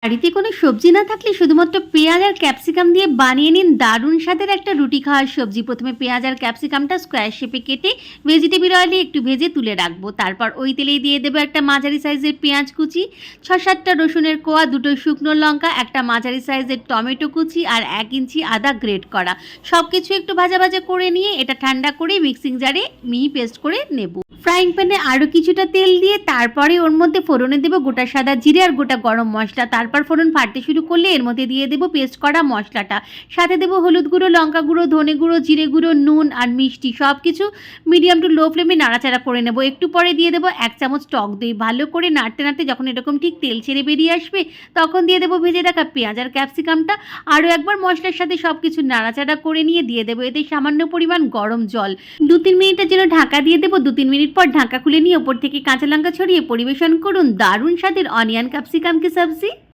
বাড়িতে কোনো সবজি না থাকলে শুধুমাত্র পেঁয়াজ আর ক্যাপসিকাম দিয়ে বানিয়ে নিন দারুণ স্বাদের একটা রুটি খাওয়ার সবজি। প্রথমে পেঁয়াজ আর ক্যাপসিকামটা স্কোয়ার শেপে কেটে ভেজিটেবিল অয়েলে একটু ভেজে তুলে রাখবো। তারপর ওই তেলেই দিয়ে দেবো একটা মাঝারি সাইজের পেঁয়াজ কুচি, 6-7টা রসুনের কোয়া, দুটো শুকনো লঙ্কা, একটা মাঝারি সাইজের টমেটো কুচি আর 1 ইঞ্চি আদা গ্রেট করা। সব কিছু একটু ভাজা ভাজা করে নিয়ে এটা ঠান্ডা করে মিক্সিং জারে মিহি পেস্ট করে নেব। ফ্রাইং প্যানে আরও কিছুটা তেল দিয়ে তারপরে ওর মধ্যে ফোড়নে দেবো গোটা সাদা জিরে আর গোটা গরম মশলা। তারপর ফোড়ন ফাটতে শুরু করলে এর মধ্যে দিয়ে দেবো পেস্ট করা মশলাটা, সাথে দেবো হলুদ গুঁড়ো, লঙ্কা গুঁড়ো, ধনে গুঁড়ো, জিরে গুঁড়ো, নুন আর মিষ্টি। সব কিছু মিডিয়াম টু লো ফ্লেমে নাড়াচাড়া করে নেবো। একটু পরে দিয়ে দেবো 1 চামচ টক দই। ভালো করে নাড়তে নাড়তে যখন এরকম ঠিক তেল ছেড়ে বেরিয়ে আসবে তখন দিয়ে দেবো ভেজে রাখা পেঁয়াজ আর ক্যাপসিকামটা। আরও একবার মশলার সাথে সব কিছু নাড়াচাড়া করে নিয়ে দিয়ে দেবো এতে সামান্য পরিমাণ গরম জল। 2-3 মিনিটের জন্য ঢাকা দিয়ে দেবো। 2-3 মিনিট পর ঢাকা খুলে নিয়ে ওপর থেকে কাঁচা লঙ্কা ছড়িয়ে পরিবেশন করুন দারুণ স্বাদের অনিয়ন ক্যাপসিকাম কি সবজি।